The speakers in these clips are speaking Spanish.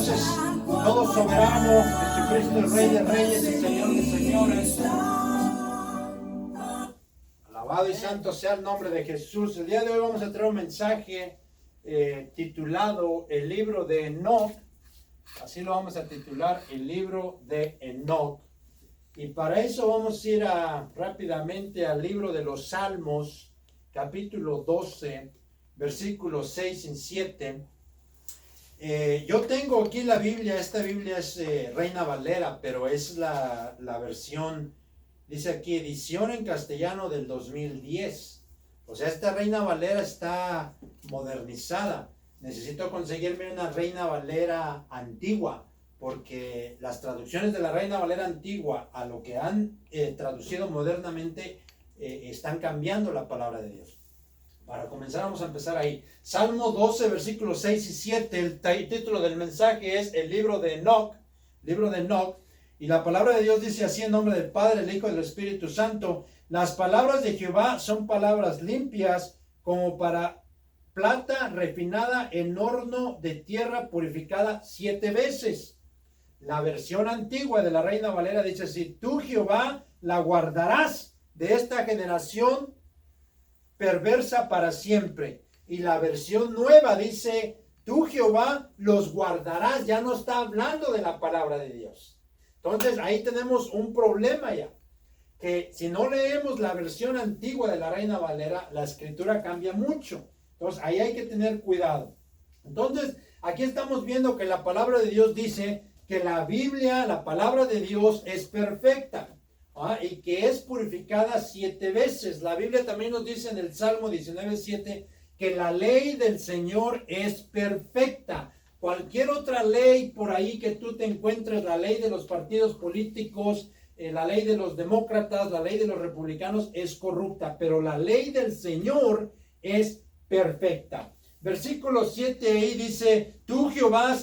Dios es todo soberano, Jesucristo es Rey de Reyes y Señor de Señores. Alabado y santo sea el nombre de Jesús. El día de hoy vamos a traer un mensaje titulado El libro de Enoc. Así lo vamos a titular, el libro de Enoc. Y para eso vamos a ir rápidamente al libro de los Salmos, capítulo 12, versículos 6 y 7. Yo tengo aquí la Biblia. Esta Biblia es Reina Valera, pero es la versión, dice aquí, edición en castellano del 2010. O sea, esta Reina Valera está modernizada. Necesito conseguirme una Reina Valera antigua, porque las traducciones de la Reina Valera antigua a lo que han traducido modernamente están cambiando la palabra de Dios. Para comenzar, vamos a empezar ahí. Salmo 12, versículos 6 y 7. El título del mensaje es el libro de Enoc. Libro de Enoc. Y la palabra de Dios dice así en nombre del Padre, del Hijo y del Espíritu Santo. Las palabras de Jehová son palabras limpias, como para plata refinada en horno de tierra purificada 7 veces. La versión antigua de la Reina Valera dice así: tú, Jehová, la guardarás de esta generación perversa para siempre. Y la versión nueva dice: tú, Jehová, los guardarás. Ya no está hablando de la palabra de Dios. Entonces ahí tenemos un problema ya, que si no leemos la versión antigua de la Reina Valera, la escritura cambia mucho. Entonces ahí hay que tener cuidado. Entonces aquí estamos viendo que la palabra de Dios dice que la Biblia, la palabra de Dios, es perfecta. Y que es purificada 7 veces. La Biblia también nos dice en el Salmo 19:7 que la ley del Señor es perfecta. Cualquier otra ley por ahí que tú te encuentres, la ley de los partidos políticos, la ley de los demócratas, la ley de los republicanos, es corrupta, pero la ley del Señor es perfecta. Versículo 7 ahí dice: tú, Jehová,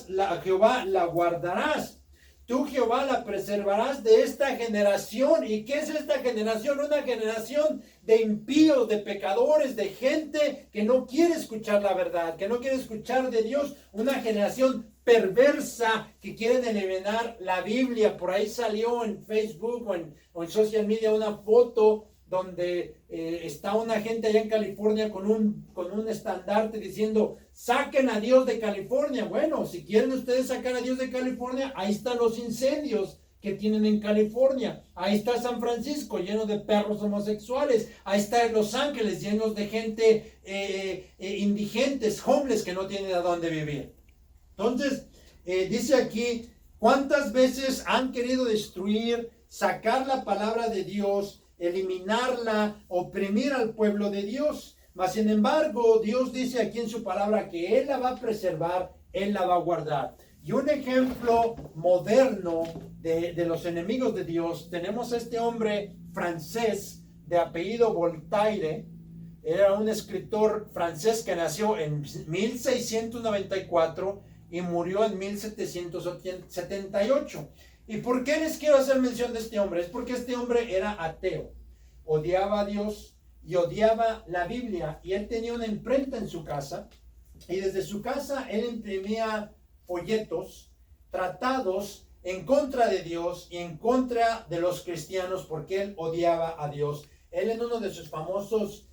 la guardarás. Tú, Jehová, la preservarás de esta generación. ¿Y qué es esta generación? Una generación de impíos, de pecadores, de gente que no quiere escuchar la verdad, que no quiere escuchar de Dios. Una generación perversa que quieren eliminar la Biblia. Por ahí salió en Facebook o en social media una foto donde está una gente allá en California con un estandarte diciendo: saquen a Dios de California. Bueno, si quieren ustedes sacar a Dios de California, ahí están los incendios que tienen en California. Ahí está San Francisco lleno de perros homosexuales. Ahí está Los Ángeles llenos de gente indigentes, homeless, que no tienen a dónde vivir. Entonces, dice aquí: ¿cuántas veces han querido destruir, sacar la palabra de Dios, eliminarla, oprimir al pueblo de Dios? Mas sin embargo, Dios dice aquí en su palabra que Él la va a preservar, Él la va a guardar. Y un ejemplo moderno de los enemigos de Dios, tenemos a este hombre francés de apellido Voltaire. Era un escritor francés que nació en 1694 y murió en 1778. ¿Y por qué les quiero hacer mención de este hombre? Es porque este hombre era ateo, odiaba a Dios y odiaba la Biblia, y él tenía una imprenta en su casa, y desde su casa él imprimía folletos, tratados en contra de Dios y en contra de los cristianos, porque él odiaba a Dios. Él, en uno de sus famosos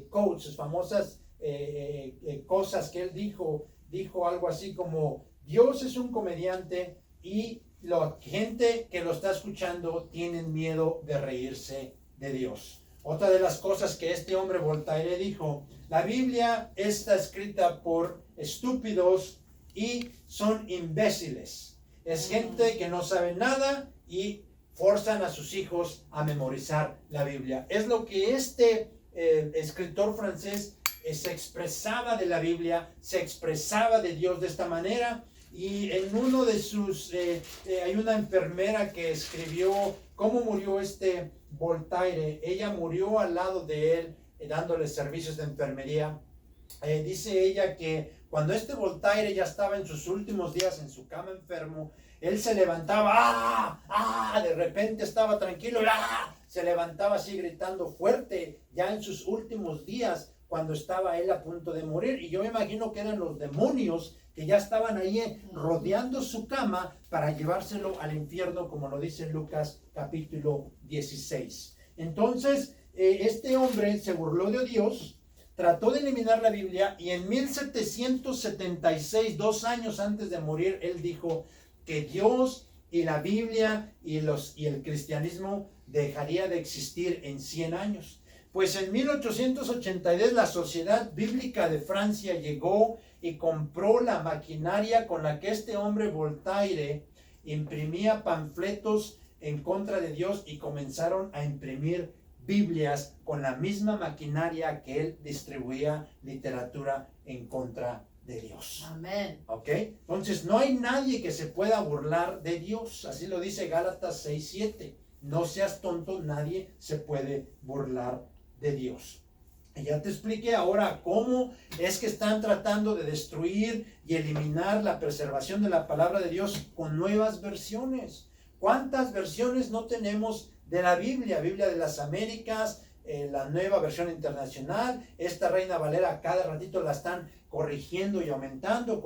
quotes, sus famosas cosas que él dijo algo así como: Dios es un comediante y la gente que lo está escuchando tienen miedo de reírse de Dios. Otra de las cosas que este hombre Voltaire dijo: la Biblia está escrita por estúpidos y son imbéciles. Es gente que no sabe nada y forzan a sus hijos a memorizar la Biblia. Es lo que este escritor francés se expresaba de la Biblia, se expresaba de Dios de esta manera. Y en uno de sus, hay una enfermera que escribió cómo murió este Voltaire. Ella murió al lado de él, dándole servicios de enfermería. Dice ella que cuando este Voltaire ya estaba en sus últimos días en su cama enfermo, él se levantaba, de repente estaba tranquilo, se levantaba así gritando fuerte, ya en sus últimos días, cuando estaba él a punto de morir. Y yo me imagino que eran los demonios que ya estaban ahí rodeando su cama para llevárselo al infierno, como lo dice Lucas capítulo 16. Entonces, este hombre se burló de Dios, trató de eliminar la Biblia y en 1776, 2 años antes de morir, él dijo que Dios y la Biblia y el cristianismo dejaría de existir en 100 años. Pues en 1882 la Sociedad Bíblica de Francia llegó y compró la maquinaria con la que este hombre Voltaire imprimía panfletos en contra de Dios y comenzaron a imprimir Biblias con la misma maquinaria que él distribuía literatura en contra de Dios. Amén. ¿Ok? Entonces no hay nadie que se pueda burlar de Dios. Así lo dice Gálatas 6:7. No seas tonto, nadie se puede burlar de Dios. Y ya te expliqué ahora cómo es que están tratando de destruir y eliminar la preservación de la palabra de Dios con nuevas versiones. ¿Cuántas versiones no tenemos de la Biblia? Biblia de las Américas, la nueva versión internacional, esta Reina Valera cada ratito la están corrigiendo y aumentando,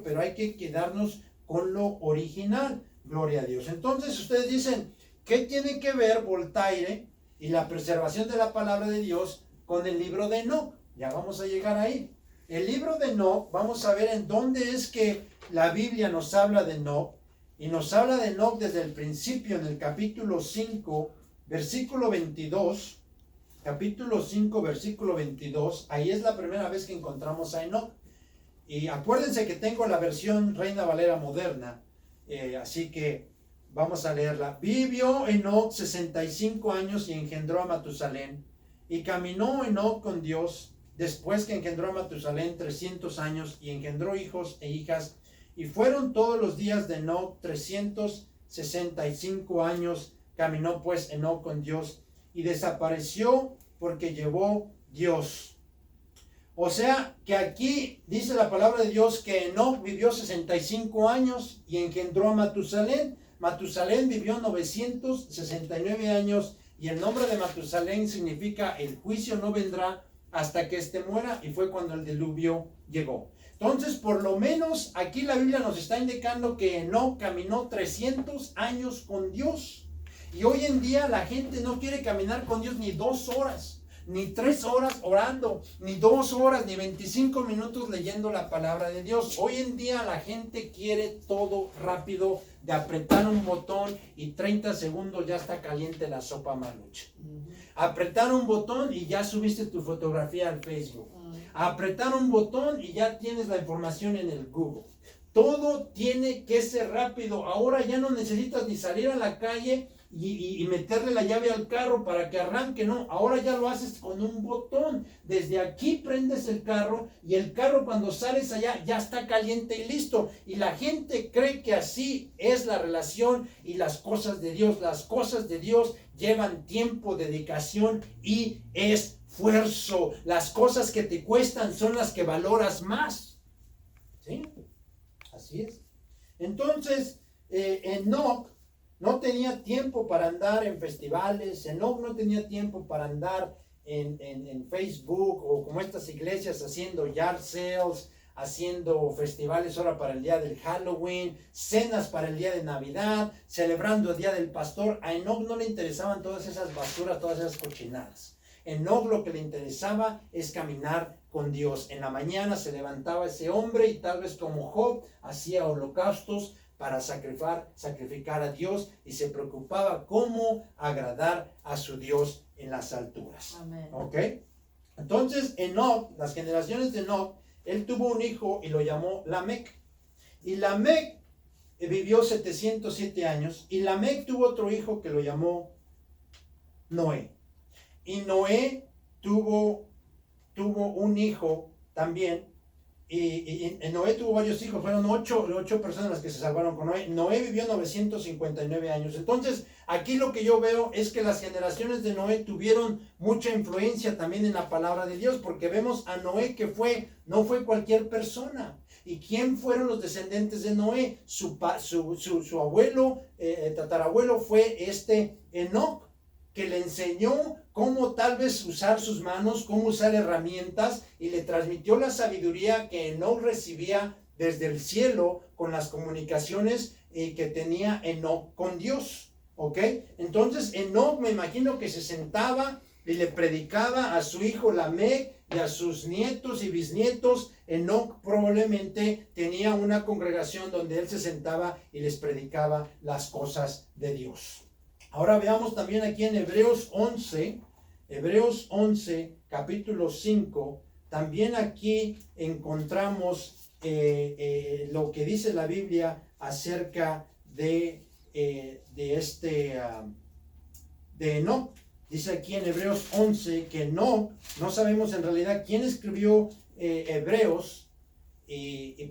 pero hay que quedarnos con lo original. Gloria a Dios. Entonces ustedes dicen, ¿qué tiene que ver Voltaire y la preservación de la palabra de Dios con el libro de Enoc? Ya vamos a llegar ahí. El libro de Enoc, vamos a ver en dónde es que la Biblia nos habla de Enoc. Y nos habla de Enoc desde el principio, en el capítulo 5, versículo 22. Capítulo 5, versículo 22. Ahí es la primera vez que encontramos a Enoc. Y acuérdense que tengo la versión Reina Valera moderna. Así que vamos a leerla. Vivió Enoc 65 años y engendró a Matusalén. Y caminó Enoc con Dios después que engendró a Matusalén 300 años y engendró hijos e hijas. Y fueron todos los días de Enoc 365 años. Caminó pues Enoc con Dios y desapareció porque llevó Dios. O sea que aquí dice la palabra de Dios que Enoc vivió 65 años y engendró a Matusalén. Matusalén vivió 969 años y el nombre de Matusalén significa el juicio no vendrá hasta que éste muera, y fue cuando el diluvio llegó. Entonces, por lo menos aquí la Biblia nos está indicando que Enoc caminó 300 años con Dios. Y hoy en día la gente no quiere caminar con Dios ni 2 horas, ni 3 horas orando, ni 2 horas, ni 25 minutos leyendo la palabra de Dios. Hoy en día la gente quiere todo rápido, de apretar un botón y 30 segundos ya está caliente la sopa marucha. Apretar un botón y ya subiste tu fotografía al Facebook. Apretar un botón y ya tienes la información en el Google. Todo tiene que ser rápido. Ahora ya no necesitas ni salir a la calle y meterle la llave al carro para que arranque, no. Ahora ya lo haces con un botón. Desde aquí prendes el carro y el carro cuando sales allá ya está caliente y listo. Y la gente cree que así es la relación y las cosas de Dios. Las cosas de Dios llevan tiempo, dedicación y esfuerzo. Las cosas que te cuestan son las que valoras más. ¿Sí? Así es. Entonces, Enoc no tenía tiempo para andar en festivales. Enoc no tenía tiempo para andar en Facebook o como estas iglesias haciendo yard sales, haciendo festivales ahora para el día del Halloween, cenas para el día de Navidad, celebrando el día del pastor. A Enoc no le interesaban todas esas basuras, todas esas cochinadas. Enoc lo que le interesaba es caminar con Dios. En la mañana se levantaba ese hombre y tal vez como Job hacía holocaustos para sacrificar a Dios y se preocupaba cómo agradar a su Dios en las alturas. Amén. ¿Ok? Entonces Enoc, las generaciones de Enoc, él tuvo un hijo y lo llamó Lamec. Y Lamec vivió 707 años y Lamec tuvo otro hijo que lo llamó Noé. Y Noé tuvo un hijo también. Y Noé tuvo varios hijos, fueron 8 personas las que se salvaron con Noé. Noé vivió 959 años. Entonces, aquí lo que yo veo es que las generaciones de Noé tuvieron mucha influencia también en la palabra de Dios, porque vemos a Noé que no fue cualquier persona. ¿Y quién fueron los descendientes de Noé? Su abuelo, tatarabuelo fue Enoc, que le enseñó cómo tal vez usar sus manos, cómo usar herramientas, y le transmitió la sabiduría que Enoc recibía desde el cielo con las comunicaciones que tenía Enoc con Dios, ¿ok? Entonces Enoc, me imagino que se sentaba y le predicaba a su hijo Lamec y a sus nietos y bisnietos. Enoc probablemente tenía una congregación donde él se sentaba y les predicaba las cosas de Dios. Ahora veamos también aquí en Hebreos 11, capítulo 5, también aquí encontramos lo que dice la Biblia acerca de Enoc. Dice aquí en Hebreos 11 que no sabemos en realidad quién escribió Hebreos,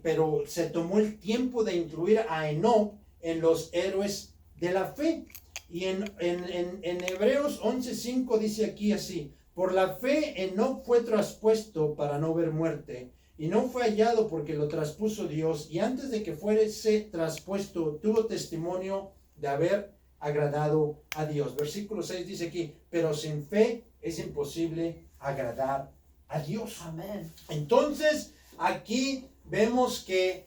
pero se tomó el tiempo de incluir a Enoc en los héroes de la fe. Y en Hebreos 11:5 dice aquí así: por la fe Enoc fue traspuesto para no ver muerte, y no fue hallado porque lo traspuso Dios, y antes de que fuese traspuesto tuvo testimonio de haber agradado a Dios. Versículo 6 dice aquí: pero sin fe es imposible agradar a Dios. Amén. Entonces aquí vemos que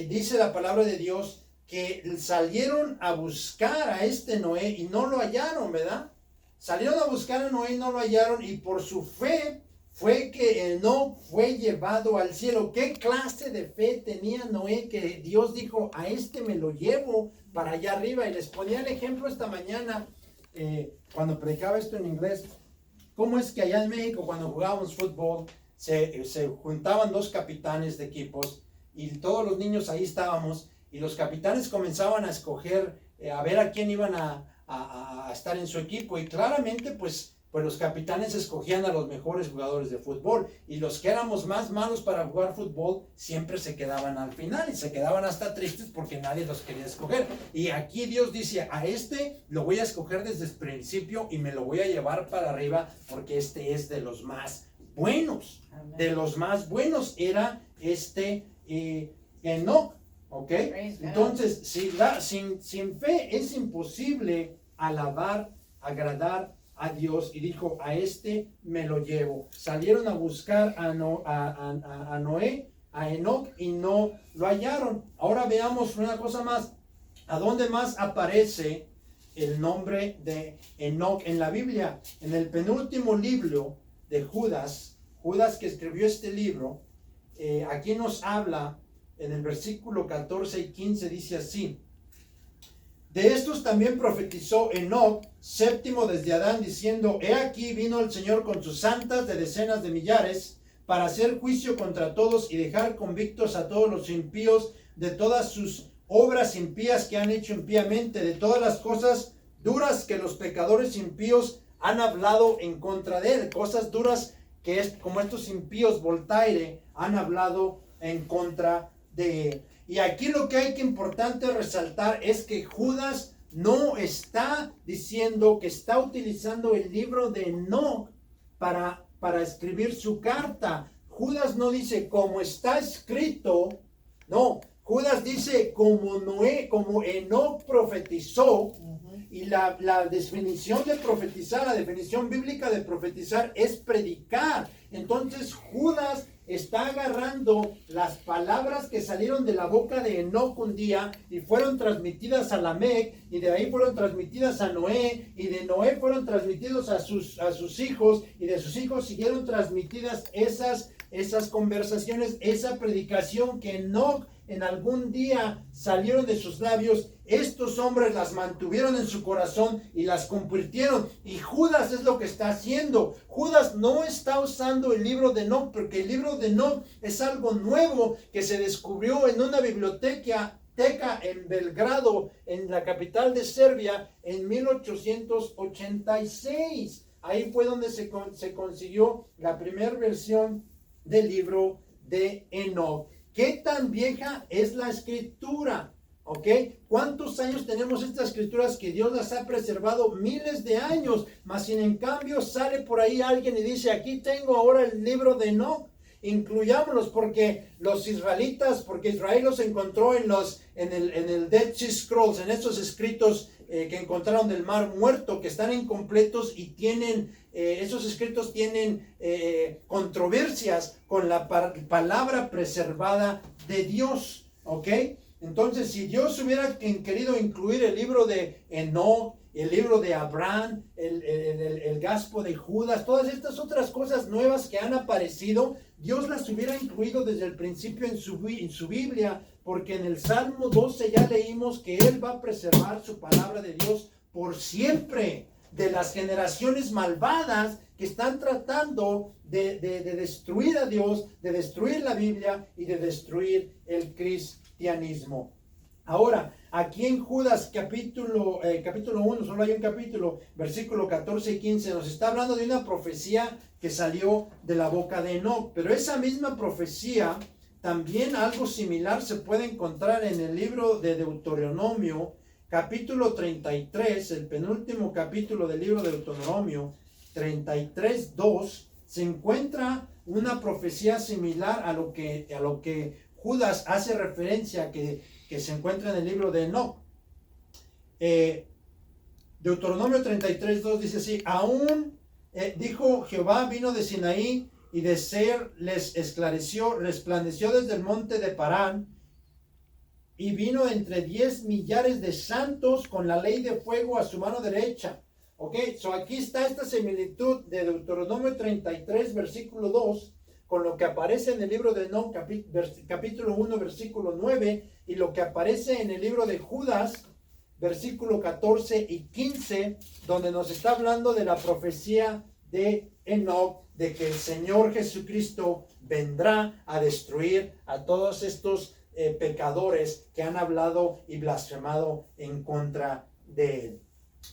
dice la palabra de Dios que salieron a buscar a Noé y no lo hallaron, ¿verdad? Salieron a buscar a Noé y no lo hallaron, y por su fe fue que Enoc fue llevado al cielo. ¿Qué clase de fe tenía Noé que Dios dijo: a me lo llevo para allá arriba? Y les ponía el ejemplo esta mañana, cuando predicaba esto en inglés, cómo es que allá en México, cuando jugábamos fútbol, se juntaban dos capitanes de equipos y todos los niños ahí estábamos, y los capitanes comenzaban a escoger, a ver a quién iban a estar en su equipo, y claramente pues los capitanes escogían a los mejores jugadores de fútbol, y los que éramos más malos para jugar fútbol siempre se quedaban al final, y se quedaban hasta tristes porque nadie los quería escoger. Y aquí Dios dice: a lo voy a escoger desde el principio y me lo voy a llevar para arriba, porque es de los más buenos. Amén. De los más buenos era Enoc, ¿ok? Entonces, sin fe es imposible agradar a Dios, y dijo: a me lo llevo. Salieron a buscar a Noé, a Enoc, y no lo hallaron. Ahora veamos una cosa más. ¿A dónde más aparece el nombre de Enoc en la Biblia? En el penúltimo libro de Judas que escribió este libro, aquí nos habla en el versículo 14 y 15, dice así: de estos también profetizó Enoc, séptimo desde Adán, diciendo: he aquí vino el Señor con sus santas de decenas de millares, para hacer juicio contra todos y dejar convictos a todos los impíos de todas sus obras impías que han hecho impíamente, de todas las cosas duras que los pecadores impíos han hablado en contra de él. Cosas duras que es como estos impíos Voltaire han hablado en contra de él. Y aquí lo que hay que importante resaltar es que Judas no está diciendo que está utilizando el libro de Enoc para escribir su carta. Judas no dice como está escrito, no. Judas dice como Enoc profetizó. Y la definición de profetizar, la definición bíblica de profetizar es predicar. Entonces Judas está agarrando las palabras que salieron de la boca de Enoc un día y fueron transmitidas a Lamec, y de ahí fueron transmitidas a Noé, y de Noé fueron transmitidos a sus hijos, y de sus hijos siguieron transmitidas esas conversaciones, esa predicación que Enoc en algún día salieron de sus labios. Estos hombres las mantuvieron en su corazón y las convirtieron. Y Judas es lo que está haciendo. Judas no está usando el libro de Enoc, porque el libro de Enoc es algo nuevo que se descubrió en una biblioteca en Belgrado, en la capital de Serbia, en 1886. Ahí fue donde se consiguió la primera versión del libro de Enoc. ¿Qué tan vieja es la escritura? ¿Ok? ¿Cuántos años tenemos estas escrituras que Dios las ha preservado? Miles de años. Mas sin en cambio sale por ahí alguien y dice: aquí tengo ahora el libro de Enoc. incluyámoslos, porque los israelitas, porque Israel los encontró en el Dead Sea Scrolls, en estos escritos que encontraron del Mar Muerto, que están incompletos y tienen, esos escritos tienen controversias con la palabra preservada de Dios, ¿ok? Entonces, si Dios hubiera querido incluir el libro de Enoch, el libro de Abraham, el Gaspo de Judas, todas estas otras cosas nuevas que han aparecido, Dios las hubiera incluido desde el principio en su Biblia, porque en el Salmo 12 ya leímos que Él va a preservar su palabra de Dios por siempre de las generaciones malvadas que están tratando de destruir a Dios, de destruir la Biblia y de destruir el cristianismo. Ahora, aquí en Judas capítulo 1, solo hay un capítulo, versículo 14 y 15, nos está hablando de una profecía que salió de la boca de Enoch, pero esa misma profecía, también algo similar se puede encontrar en el libro de Deuteronomio, capítulo 33, el penúltimo capítulo del libro de Deuteronomio, 33:2, se encuentra una profecía similar a lo que Judas hace referencia, que se encuentra en el libro de Enoch. Deuteronomio 33:2 dice así: aún dijo Jehová, vino de Sinaí y de Seir les esclareció, resplandeció desde el monte de Parán, y vino entre 10 millares de santos con la ley de fuego a su mano derecha. Ok, so aquí está esta similitud de Deuteronomio 33, versículo 2, con lo que aparece en el libro de Enoch, capítulo 1, versículo 9, y lo que aparece en el libro de Judas, versículo 14 y 15, donde nos está hablando de la profecía de Enoch, de que el Señor Jesucristo vendrá a destruir a todos estos pecadores que han hablado y blasfemado en contra de él.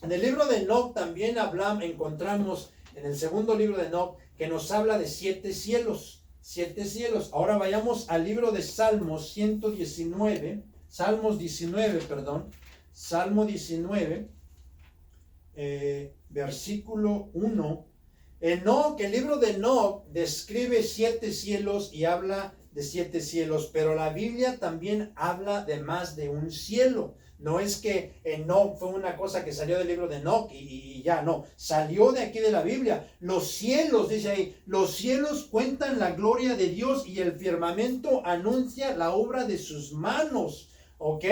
En el libro de Enoch también encontramos en el segundo libro de Enoch que nos habla de 7 cielos. 7 cielos. Ahora vayamos al libro de Salmos 19, versículo 1. Enoch, el libro de Enoch describe 7 cielos y habla de 7 cielos, pero la Biblia también habla de más de un cielo. No es que Enoch fue una cosa que salió del libro de Enoch y ya, no, salió de aquí de la Biblia. Los cielos, dice ahí, los cielos cuentan la gloria de Dios y el firmamento anuncia la obra de sus manos, ¿ok?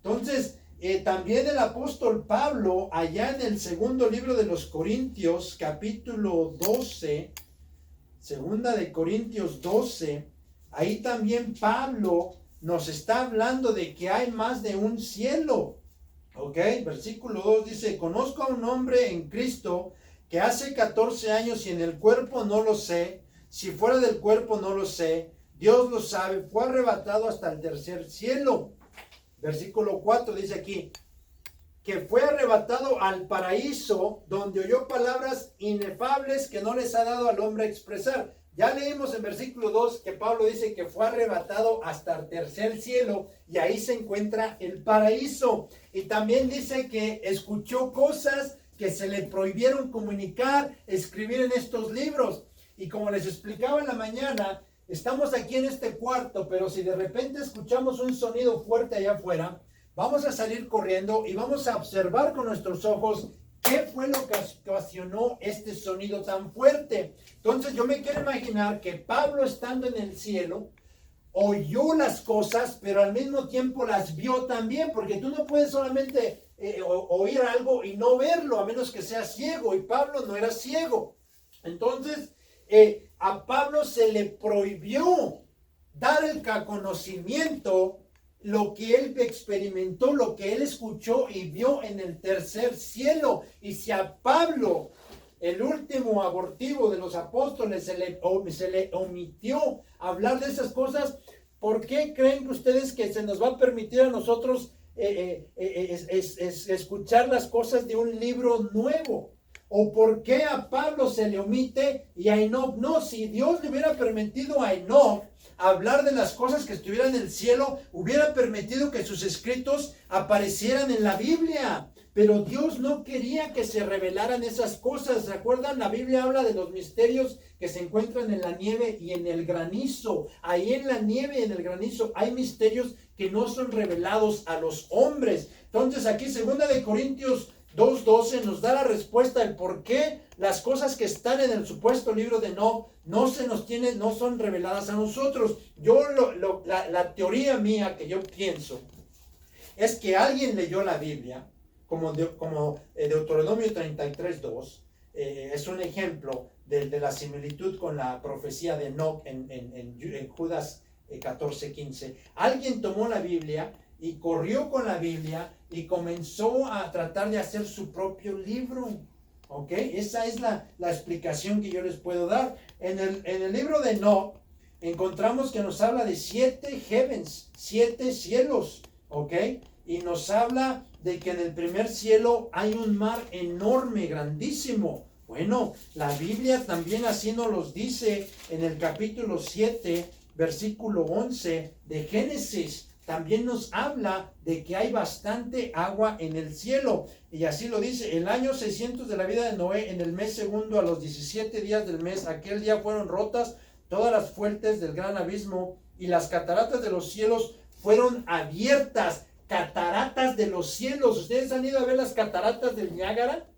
Entonces, también el apóstol Pablo, allá en el segundo libro de los Corintios, capítulo 12, segunda de Corintios 12, ahí también Pablo nos está hablando de que hay más de un cielo. Ok, versículo 2 dice: conozco a un hombre en Cristo que hace 14 años y en el cuerpo no lo sé, si fuera del cuerpo no lo sé, Dios lo sabe, fue arrebatado hasta el tercer cielo. Versículo 4 dice aquí, que fue arrebatado al paraíso, donde oyó palabras inefables que no les ha dado al hombre a expresar. Ya leímos en versículo 2 que Pablo dice que fue arrebatado hasta el tercer cielo y ahí se encuentra el paraíso. Y también dice que escuchó cosas que se le prohibieron comunicar, escribir en estos libros. Y como les explicaba en la mañana, estamos aquí en este cuarto, pero si de repente escuchamos un sonido fuerte allá afuera, vamos a salir corriendo y vamos a observar con nuestros ojos qué fue lo que ocasionó este sonido tan fuerte. Entonces yo me quiero imaginar que Pablo, estando en el cielo, oyó las cosas, pero al mismo tiempo las vio también, porque tú no puedes solamente oír algo y no verlo, a menos que seas ciego, y Pablo no era ciego. Entonces a Pablo se le prohibió dar el conocimiento, lo que él experimentó, lo que él escuchó y vio en el tercer cielo. Y si a Pablo, el último abortivo de los apóstoles, se le omitió hablar de esas cosas, ¿por qué creen que ustedes que se nos va a permitir a nosotros escuchar las cosas de un libro nuevo? ¿O por qué a Pablo se le omite y a Enoch no? Si Dios le hubiera permitido a Enoch hablar de las cosas que estuvieran en el cielo, hubiera permitido que sus escritos aparecieran en la Biblia. Pero Dios no quería que se revelaran esas cosas. ¿Se acuerdan? La Biblia habla de los misterios que se encuentran en la nieve y en el granizo. Ahí en la nieve y en el granizo hay misterios que no son revelados a los hombres. Entonces aquí 2 de Corintios 2:12 nos da la respuesta del por qué las cosas que están en el supuesto libro de Enoc no son reveladas a nosotros. La teoría mía que yo pienso es que alguien leyó la Biblia, como Deuteronomio 33:2, es un ejemplo de la similitud con la profecía de Enoc en Judas 14:15. Alguien tomó la Biblia y corrió con la Biblia y comenzó a tratar de hacer su propio libro. ¿Ok? Esa es la explicación que yo les puedo dar. En el libro de Enoc encontramos que nos habla de 7 heavens, 7 cielos. ¿Ok? Y nos habla de que en el primer cielo hay un mar enorme, grandísimo. Bueno, la Biblia también así nos los dice en el capítulo 7, versículo 11 de Génesis. También nos habla de que hay bastante agua en el cielo. Y así lo dice: el año 600 de la vida de Noé, en el mes segundo, a los 17 días del mes, aquel día fueron rotas todas las fuentes del gran abismo, y las cataratas de los cielos fueron abiertas. Cataratas de los cielos. ¿Ustedes han ido a ver las cataratas del Niágara?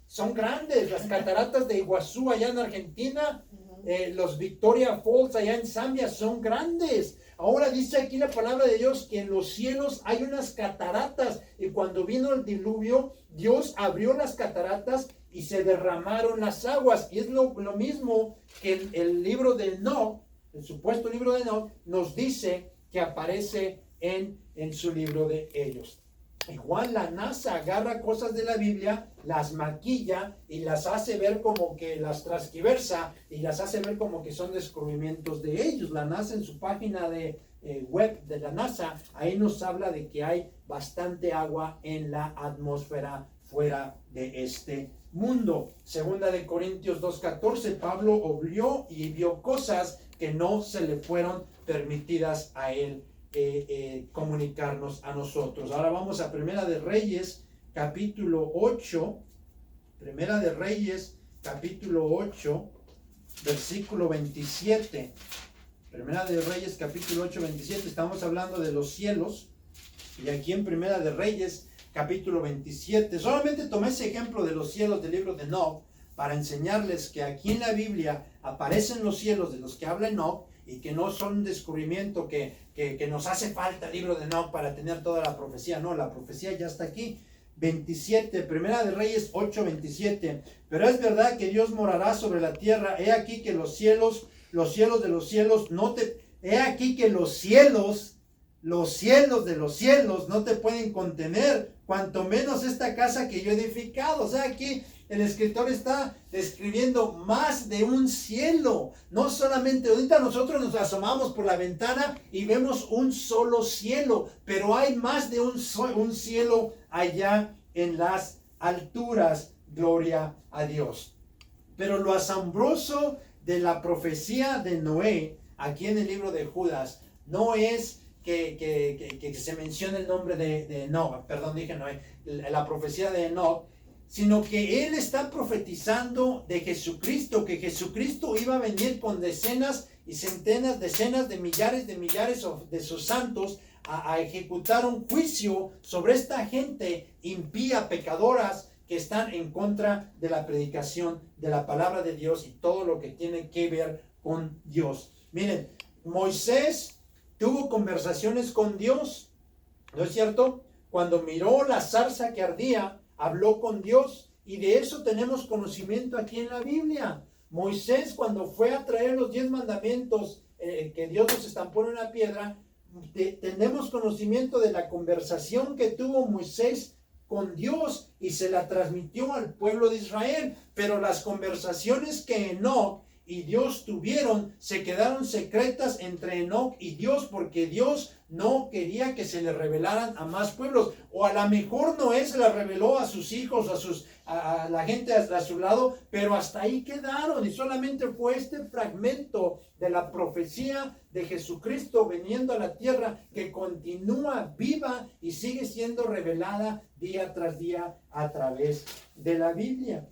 Son grandes. Las cataratas de Iguazú allá en Argentina, los Victoria Falls allá en Zambia, son grandes. Ahora dice aquí la palabra de Dios que en los cielos hay unas cataratas, y cuando vino el diluvio, Dios abrió las cataratas y se derramaron las aguas. Y es lo mismo que el libro de Enoc, el supuesto libro de Enoc, nos dice que aparece en su libro de ellos. Igual la NASA agarra cosas de la Biblia, las maquilla y las hace ver como que las transgiversa, y las hace ver como que son descubrimientos de ellos. La NASA, en su página de web de la NASA, ahí nos habla de que hay bastante agua en la atmósfera fuera de este mundo. 2 de Corintios 2:14, Pablo oblió y vio cosas que no se le fueron permitidas a él comunicarnos a nosotros. Ahora vamos a Primera de Reyes, capítulo 8. Primera de Reyes, capítulo 8, versículo 27. Primera de Reyes, capítulo 8, 27. Estamos hablando de los cielos. Y aquí en Primera de Reyes, capítulo 27. Solamente tomé ese ejemplo de los cielos del libro de Enoc para enseñarles que aquí en la Biblia aparecen los cielos de los que habla Enoc, y que no son un descubrimiento que nos hace falta el libro de Enoc para tener toda la profecía. No, la profecía ya está aquí. 27, Primera de Reyes 8, 27. Pero es verdad que Dios morará sobre la tierra. He aquí que los cielos de los cielos he aquí que los cielos de los cielos no te pueden contener, cuanto menos esta casa que yo he edificado. O sea, aquí el escritor está describiendo más de un cielo. No solamente, ahorita nosotros nos asomamos por la ventana y vemos un solo cielo, pero hay más de un cielo allá en las alturas. Gloria a Dios. Pero lo asombroso de la profecía de Noé, aquí en el libro de Judas, no es que se mencione el nombre de Enoc, perdón, dije Noé, la profecía de Enoc, sino que él está profetizando de Jesucristo, que Jesucristo iba a venir con decenas y centenas, decenas de millares de sus santos a ejecutar un juicio sobre esta gente impía, pecadoras, que están en contra de la predicación de la palabra de Dios y todo lo que tiene que ver con Dios. Miren, Moisés tuvo conversaciones con Dios, ¿no es cierto? Cuando miró la zarza que ardía, habló con Dios, y de eso tenemos conocimiento aquí en la Biblia. Moisés, cuando fue a traer los 10 mandamientos que Dios nos estampó en una piedra, tenemos conocimiento de la conversación que tuvo Moisés con Dios y se la transmitió al pueblo de Israel. Pero las conversaciones que Enoc y Dios tuvieron se quedaron secretas entre Enoc y Dios, porque Dios no quería que se le revelaran a más pueblos. O a lo mejor Noé se las reveló a sus hijos, a la gente a su lado, pero hasta ahí quedaron, y solamente fue este fragmento de la profecía de Jesucristo viniendo a la tierra que continúa viva y sigue siendo revelada día tras día a través de la Biblia.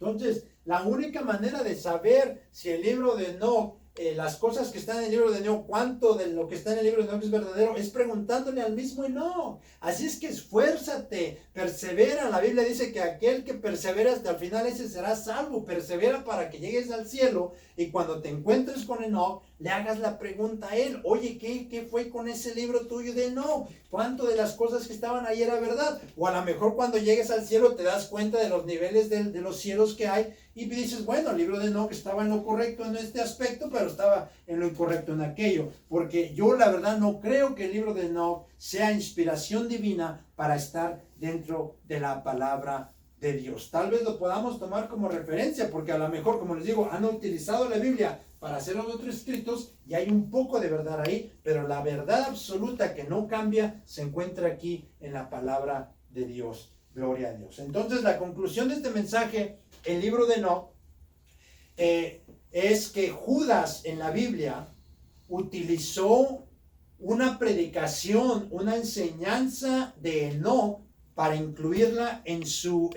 Entonces, la única manera de saber si el libro de Enoc, las cosas que están en el libro de Enoc, cuánto de lo que está en el libro de Enoc es verdadero, es preguntándole al mismo Enoc. Así es que esfuérzate, persevera. La Biblia dice que aquel que persevera hasta el final, ese será salvo. Persevera para que llegues al cielo, y cuando te encuentres con Enoc, le hagas la pregunta a él: oye, ¿qué fue con ese libro tuyo de Enoc? ¿Cuánto de las cosas que estaban ahí era verdad? O a lo mejor cuando llegues al cielo te das cuenta de los niveles de los cielos que hay, y dices: bueno, el libro de Enoc estaba en lo correcto en este aspecto, pero estaba en lo incorrecto en aquello. Porque yo la verdad no creo que el libro de Enoc sea inspiración divina para estar dentro de la palabra de Dios. Tal vez lo podamos tomar como referencia, porque a lo mejor, como les digo, han utilizado la Biblia para hacer los otros escritos y hay un poco de verdad ahí, pero la verdad absoluta que no cambia se encuentra aquí en la palabra de Dios. Gloria a Dios. Entonces, la conclusión de este mensaje, el libro de Enoc, es que Judas en la Biblia utilizó una predicación, una enseñanza de Enoc para incluirla en su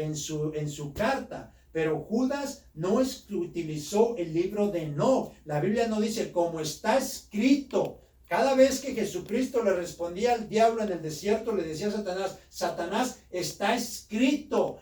carta. Pero Judas no utilizó el libro de Enoc. La Biblia no dice como está escrito. Cada vez que Jesucristo le respondía al diablo en el desierto, le decía a Satanás: Satanás, está escrito,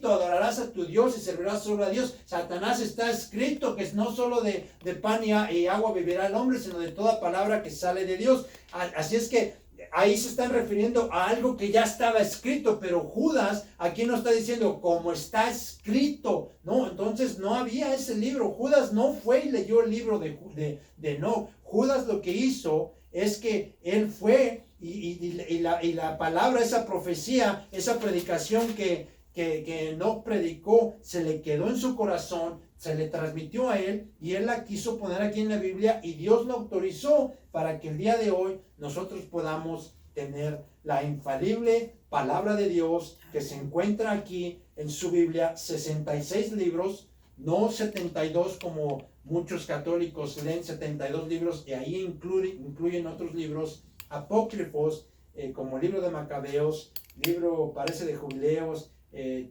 adorarás a tu Dios y servirás solo a Dios. Satanás, está escrito que no solo de pan y agua vivirá el hombre, sino de toda palabra que sale de Dios. Así es que ahí se están refiriendo a algo que ya estaba escrito, pero Judas aquí no está diciendo como está escrito. No, entonces no había ese libro. Judas no fue y leyó el libro de Enoc. Judas lo que hizo es que él fue y la palabra, esa profecía, esa predicación que Enoc predicó, se le quedó en su corazón, se le transmitió a él, y él la quiso poner aquí en la Biblia, y Dios lo autorizó para que el día de hoy nosotros podamos tener la infalible palabra de Dios que se encuentra aquí en su Biblia. 66 libros, no 72 como muchos católicos leen 72 libros, y ahí incluyen otros libros apócrifos, como el libro de Macabeos, libro parece de Jubileos,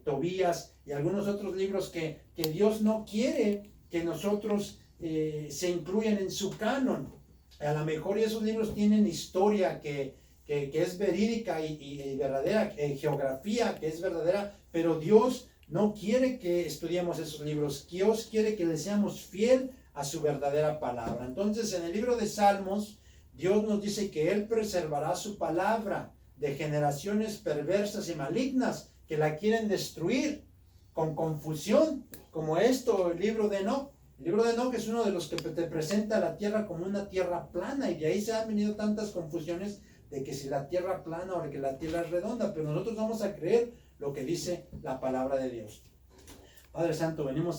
Tobías y algunos otros libros que Dios no quiere que nosotros se incluyan en su canon. A lo mejor esos libros tienen historia que es verídica y verdadera, geografía que es verdadera, pero Dios no quiere que estudiemos esos libros. Dios quiere que le seamos fiel a su verdadera palabra. Entonces, en el libro de Salmos, Dios nos dice que Él preservará su palabra de generaciones perversas y malignas que la quieren destruir con confusión, como el libro de Enoc. El libro de Enoc es uno de los que te presenta la tierra como una tierra plana, y de ahí se han venido tantas confusiones de que si la tierra plana o que la tierra es redonda, pero nosotros vamos a creer lo que dice la palabra de Dios. Padre Santo, venimos